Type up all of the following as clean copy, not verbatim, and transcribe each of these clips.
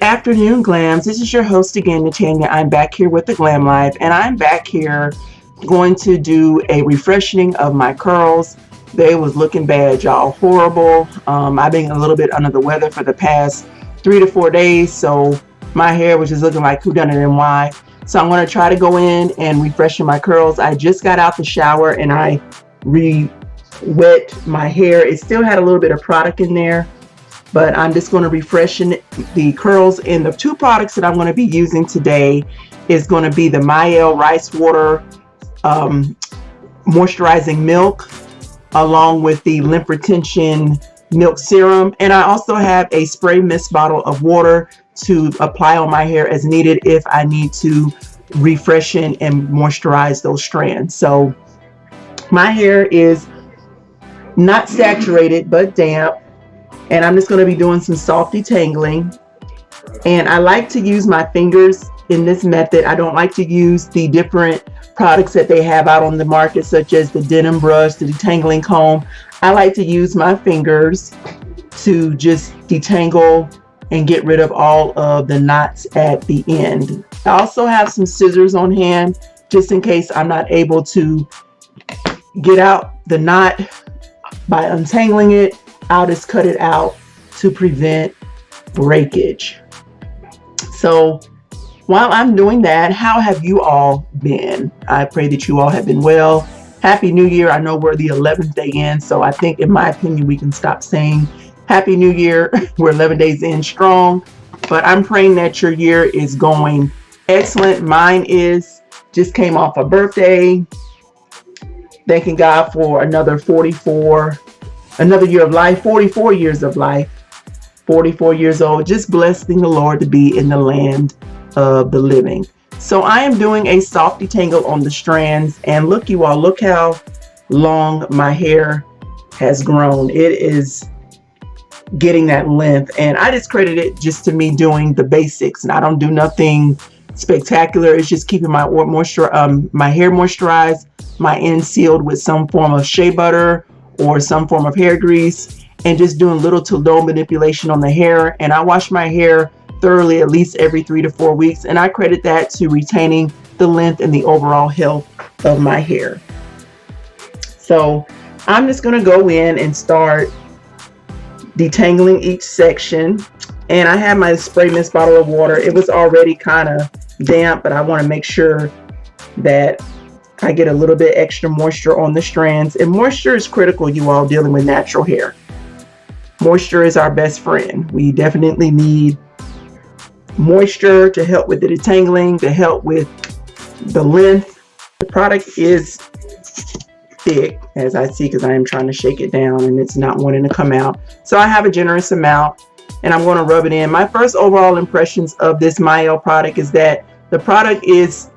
afternoon, Glams. This is your host again, Natanya. I'm back here with the Glam Live, and I'm back here going to do a refreshing of my curls. They was looking bad, y'all. Horrible. I've been a little bit under the weather for the past 3 to 4 days, so my hair was just looking like who done it and why. So I'm going to try to go in and refreshen my curls. I just got out the shower and I re-wet my hair. It still had a little bit of product in there, but I'm just going to refreshen the curls. And the two products that I'm going to be using today is going to be the Mielle Rice Water moisturizing milk, along with the lymph retention milk serum. And I also have a spray mist bottle of water to apply on my hair as needed if I need to refreshen and moisturize those strands. So my hair is not saturated but damp, and I'm just going to be doing some soft detangling. And I like to use my fingers in this method. I don't like to use the different products that they have out on the market, such as the denim brush, the detangling comb. I like to use my fingers to just detangle and get rid of all of the knots at the end. I also have some scissors on hand just in case I'm not able to get out the knot by untangling it. I'll just cut it out to prevent breakage. So while I'm doing that, how have you all been? I pray that you all have been well. Happy New Year. I know we're the 11th day in, so I think, in my opinion, we can stop saying Happy New Year. We're 11 days in strong, but I'm praying that your year is going excellent. Mine is. Just came off a birthday. Thanking God for another year of life, 44 years of life, 44 years old, just blessing the Lord to be in the land of the living. So I am doing a soft detangle on the strands, and look, you all, look how long my hair has grown. It is getting that length, and I just credit it just to me doing the basics, and I don't do nothing spectacular. It's just keeping my hair moisturized, my ends sealed with some form of shea butter or some form of hair grease, and just doing little to no manipulation on the hair. And I wash my hair thoroughly at least every 3 to 4 weeks, and I credit that to retaining the length and the overall health of my hair. So I'm just going to go in and start detangling each section. And I have my spray mist bottle of water. It was already kind of damp, but I want to make sure that I get a little bit extra moisture on the strands. And moisture is critical, you all, dealing with natural hair. Moisture is our best friend. We definitely need moisture to help with the detangling, to help with the length. The product is thick, as I see, because I am trying to shake it down and it's not wanting to come out. So I have a generous amount, and I'm going to rub it in. My first overall impressions of this Mielle product is that the product is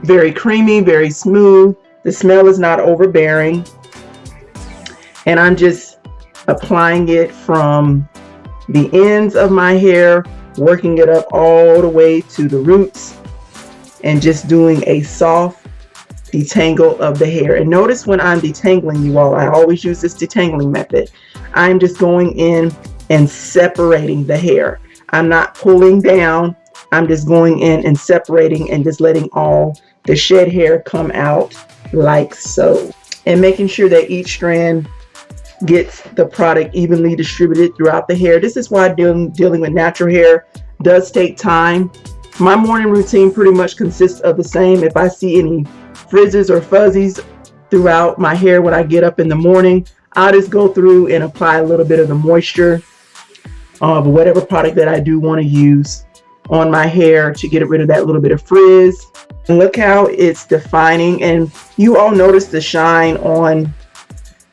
very creamy, very smooth. The smell is not overbearing, and I'm just applying it from the ends of my hair, working it up all the way to the roots, and just doing a soft detangle of the hair. And notice when I'm detangling, you all, I always use this detangling method. I'm just going in and separating the hair. I'm not pulling down. I'm just going in and separating and just letting all the shed hair come out like so, and making sure that each strand gets the product evenly distributed throughout the hair. This is why dealing with natural hair does take time. My morning routine pretty much consists of the same. If I see any frizzes or fuzzies throughout my hair when I get up in the morning, I'll just go through and apply a little bit of the moisture of whatever product that I do want to use on my hair to get rid of that little bit of frizz. And look how it's defining, and you all notice the shine on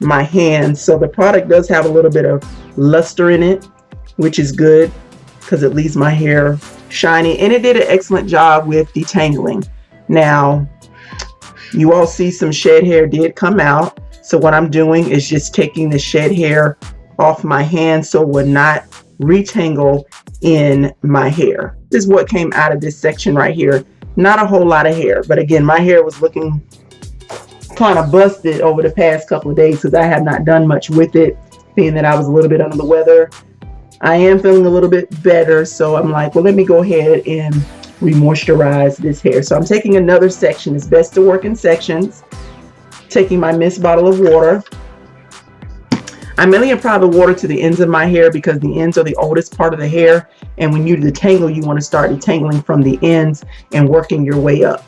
my hands. So the product does have a little bit of luster in it, which is good because it leaves my hair shiny, and it did an excellent job with detangling. Now you all see some shed hair did come out, so what I'm doing is just taking the shed hair off my hand so it would not retangle in my hair. This is what came out of this section right here. Not a whole lot of hair, but again, my hair was looking kind of busted over the past couple of days because I have not done much with it, being that I was a little bit under the weather. I am feeling a little bit better, so I'm like, well, let me go ahead and re-moisturize this hair. So I'm taking another section. It's best to work in sections. Taking my mist bottle of water. I mainly apply the water to the ends of my hair because the ends are the oldest part of the hair, and when you detangle, you want to start detangling from the ends and working your way up.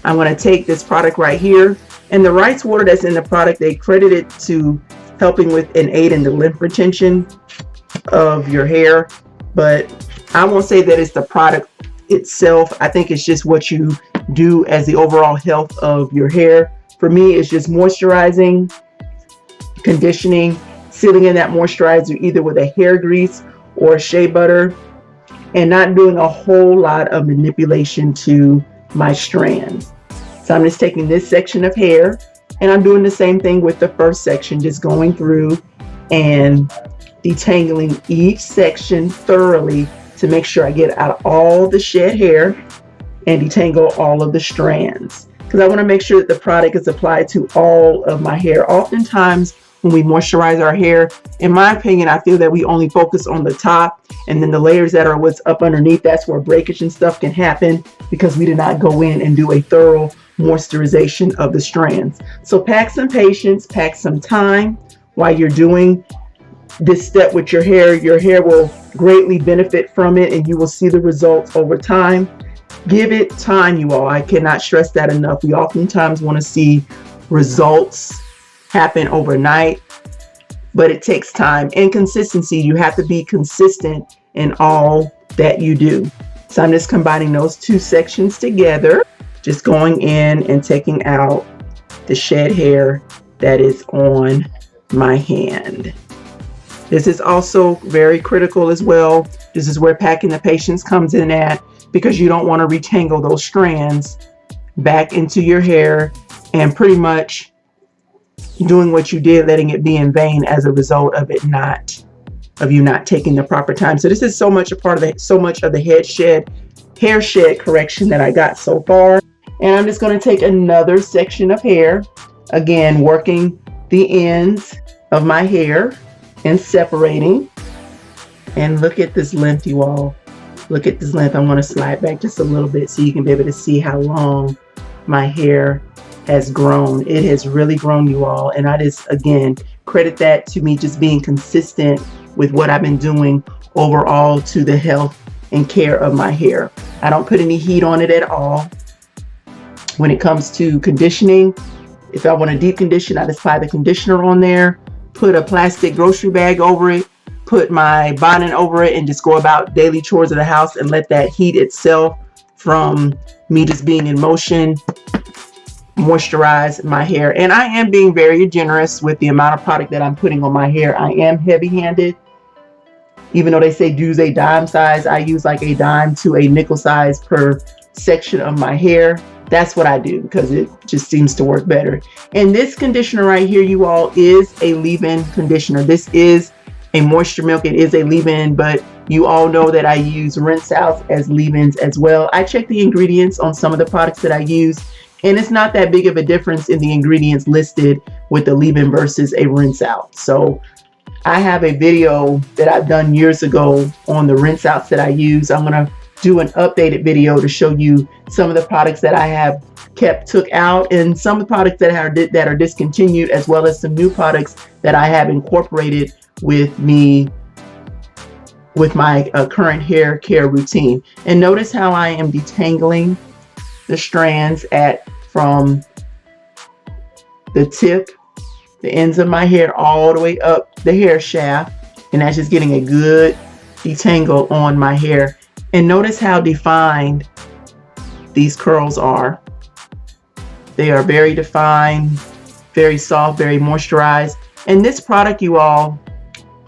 I'm going to take this product right here, and the rice water that's in the product, they credit it to helping with and aid in the lymph retention of your hair, but I won't say that it's the product itself. I think it's just what you do as the overall health of your hair. For me, it's just moisturizing, conditioning, sealing in that moisturizer either with a hair grease or shea butter, and not doing a whole lot of manipulation to my strands. So I'm just taking this section of hair, and I'm doing the same thing with the first section, just going through and detangling each section thoroughly to make sure I get out all the shed hair and detangle all of the strands, because I want to make sure that the product is applied to all of my hair. Oftentimes when we moisturize our hair, in my opinion, I feel that we only focus on the top, and then the layers that are what's up underneath, that's where breakage and stuff can happen because we did not go in and do a thorough moisturization of the strands. So pack some patience, pack some time while you're doing this step with your hair. Your hair will greatly benefit from it, and you will see the results over time. Give it time, you all. I cannot stress that enough. We oftentimes want to see results happen overnight, but it takes time and consistency. You have to be consistent in all that you do. So I'm just combining those two sections together, just going in and taking out the shed hair that is on my hand. This is also very critical as well. This is where packing the patience comes in at, because you don't want to retangle those strands back into your hair and pretty much doing what you did, letting it be in vain as a result of you not taking the proper time. So this is so much a part of so much of the hair shed correction that I got so far. And I'm just going to take another section of hair, again working the ends of my hair and separating. And look at this length, you all. Look at this length. I'm going to slide back just a little bit so you can be able to see how long my hair has grown. It has really grown, you all. And I just, again, credit that to me just being consistent with what I've been doing overall to the health and care of my hair. I don't put any heat on it at all. When it comes to conditioning, if I want to deep condition, I just apply the conditioner on there, put a plastic grocery bag over it, put my bonnet over it, and just go about daily chores of the house and let that heat itself from me just being in motion moisturize my hair. And I am being very generous with the amount of product that I'm putting on my hair. I am heavy-handed. Even though they say use a dime size, I use like a dime to a nickel size per section of my hair. That's what I do because it just seems to work better. And this conditioner right here, you all, is a leave-in conditioner. This is a moisture milk. It is a leave-in, but you all know that I use rinse outs as leave-ins as well. I check the ingredients on some of the products that I use, and it's not that big of a difference in the ingredients listed with the leave-in versus a rinse out. So I have a video that I've done years ago on the rinse outs that I use. I'm going to do an updated video to show you some of the products that I have took out, and some of the products that are discontinued, as well as some new products that I have incorporated with my current hair care routine. And notice how I am detangling the strands from the tip, the ends of my hair, all the way up the hair shaft, and that's just getting a good detangle on my hair. And notice how defined these curls are. They are very defined, very soft, very moisturized. And this product, you all,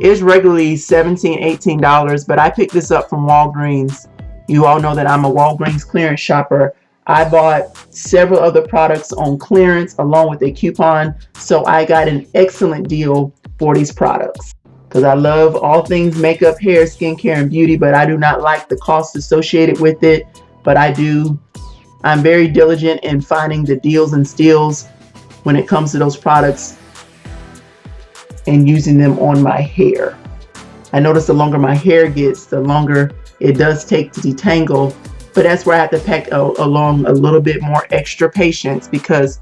is regularly $17, $18, but I picked this up from Walgreens. You all know that I'm a Walgreens clearance shopper. I bought several other products on clearance along with a coupon, so I got an excellent deal for these products. Because I love all things makeup, hair, skincare, and beauty, but I do not like the cost associated with it. But I'm very diligent in finding the deals and steals when it comes to those products and using them on my hair. I notice the longer my hair gets, the longer it does take to detangle. But that's where I have to pack along a little bit more extra patience, because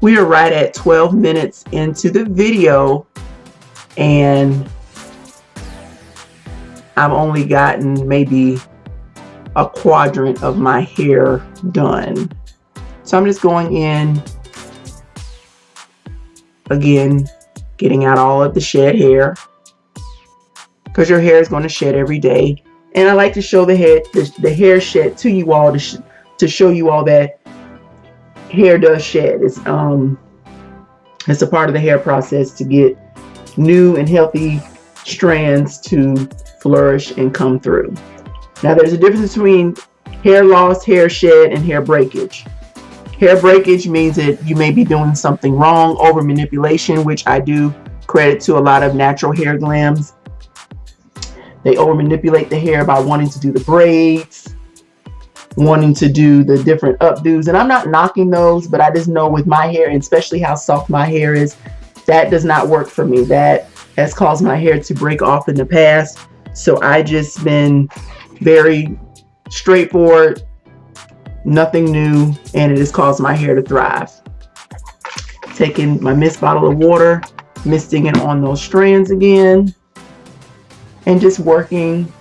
we are right at 12 minutes into the video and I've only gotten maybe a quadrant of my hair done. So I'm just going in again, getting out all of the shed hair, because your hair is going to shed every day. And I like to show the hair shed to you all to show you all that hair does shed. It's a part of the hair process to get new and healthy strands to flourish and come through. Now there's a difference between hair loss, hair shed, and hair breakage. Hair breakage means that you may be doing something wrong, over manipulation, which I do credit to a lot of natural hair glams. They over manipulate the hair by wanting to do the braids, wanting to do the different updos. And I'm not knocking those, but I just know with my hair, and especially how soft my hair is, that does not work for me. That has caused my hair to break off in the past. So I just been very straightforward, nothing new, and it has caused my hair to thrive. Taking my mist bottle of water, misting it on those strands again, and just working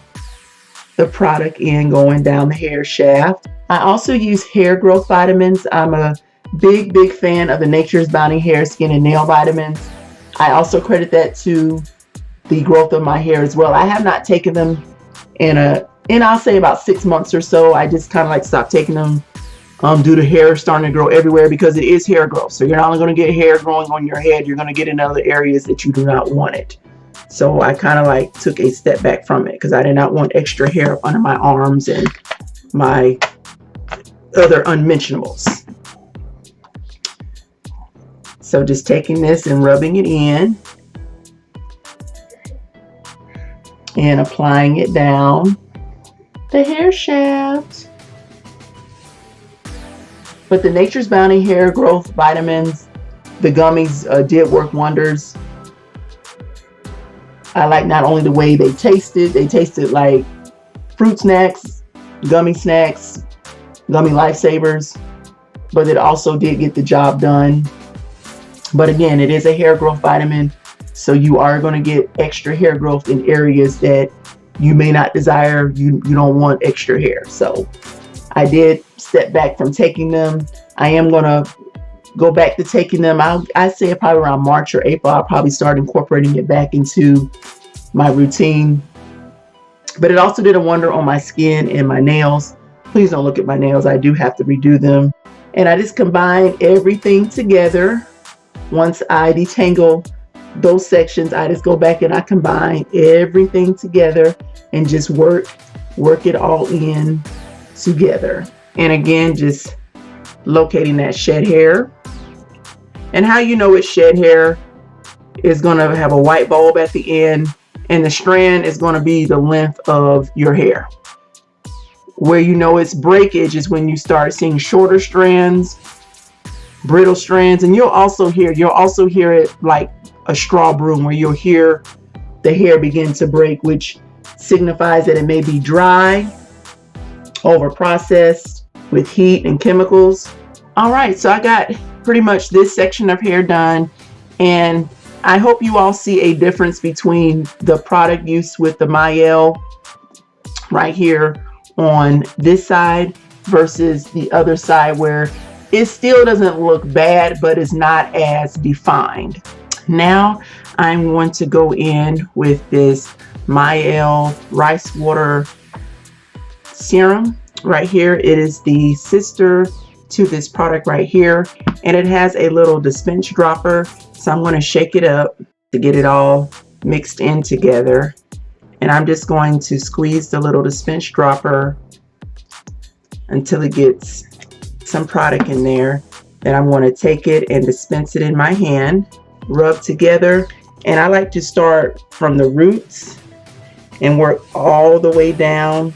the product in, going down the hair shaft. I also use hair growth vitamins. I'm a big fan of the Nature's Bounty hair, skin, and nail vitamins. I also credit that to the growth of my hair as well. I have not taken them in I'll say about 6 months or so. I just kind of like stopped taking them due to hair starting to grow everywhere, because it is hair growth. So you're not only going to get hair growing on your head, you're going to get in other areas that you do not want it. So I kind of like took a step back from it, because I did not want extra hair up under my arms and my other unmentionables. So just taking this and rubbing it in and applying it down the hair shaft. But the Nature's Bounty hair growth vitamins, the gummies, did work wonders. I like not only the way they tasted like fruit snacks, gummy lifesavers, but it also did get the job done. But again, it is a hair growth vitamin, so you are going to get extra hair growth in areas that you may not desire. You don't want extra hair. So I did step back from taking them. I am going to go back to taking them. I say probably around March or April, I'll probably start incorporating it back into my routine. But it also did a wonder on my skin and my nails. Please don't look at my nails. I do have to redo them. And I just combine everything together. Once I detangle those sections, I just go back and I combine everything together and just work it all in together. And again, just locating that shed hair. And how you know it's shed hair is going to have a white bulb at the end, and the strand is going to be the length of your hair. Where you know it's breakage is when you start seeing shorter strands, brittle strands, and you'll also hear it like a straw broom, where you'll hear the hair begin to break, which signifies that it may be dry, over processed with heat and chemicals. All right, so I got pretty much this section of hair done, and I hope you all see a difference between the product use with the Mielle right here on this side versus the other side, where it still doesn't look bad, but it's not as defined. Now I'm going to go in with this Mielle Rice Water Serum right here. It is the sister to this product right here, and it has a little dispense dropper. So I'm going to shake it up to get it all mixed in together. And I'm just going to squeeze the little dispense dropper until it gets some product in there. Then I'm going to take it and dispense it in my hand, rub together. And I like to start from the roots and work all the way down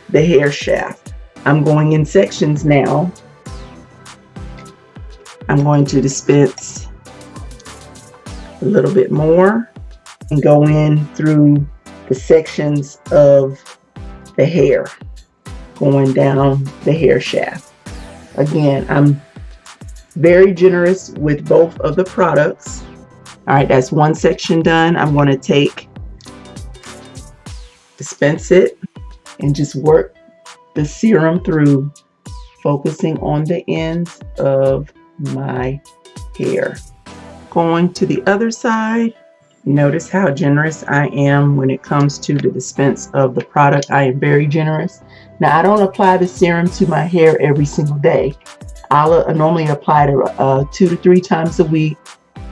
the hair shaft. I'm going in sections now. I'm going to dispense a little bit more and go in through the sections of the hair going down the hair shaft. Again, I'm very generous with both of the products. All right, that's one section done. I'm going to dispense it and just work the serum through, focusing on the ends of my hair. Going to the other side, notice how generous I am when it comes to the dispense of the product. I am very generous. Now, I don't apply the serum to my hair every single day. I'll normally apply it 2 to 3 times a week.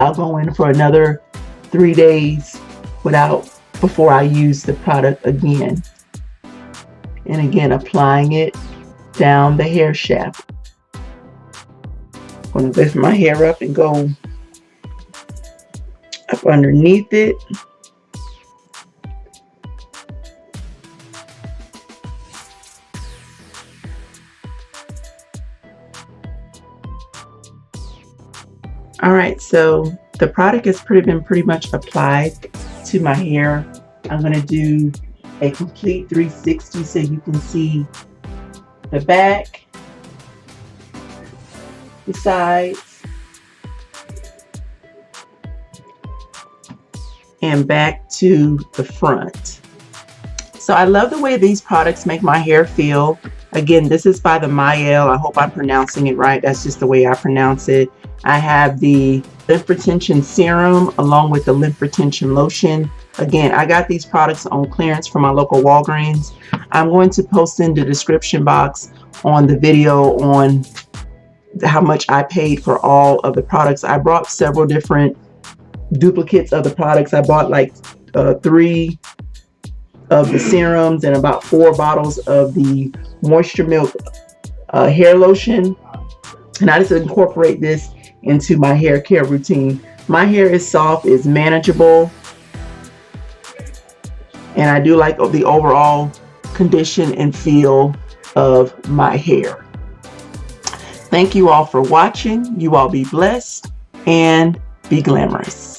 I'll go in for another 3 days before I use the product again. And again, applying it down the hair shaft. I'm going to lift my hair up and go up underneath it. All right, so the product has been pretty much applied to my hair. I'm going to do a complete 360 so you can see the back, the sides, and back to the front. So I love the way these products make my hair feel. Again, this is by the Mielle. I hope I'm pronouncing it right. That's just the way I pronounce it. I have the lymph retention serum along with the lymph retention lotion. Again, I got these products on clearance from my local Walgreens. I'm going to post in the description box on the video on how much I paid for all of the products. I brought several different duplicates of the products. I bought like 3 of the serums and about 4 bottles of the Moisture Milk hair lotion. And I just incorporate this into my hair care routine. My hair is soft, it's manageable, and I do like the overall condition and feel of my hair. Thank you all for watching. You all be blessed and be glamorous.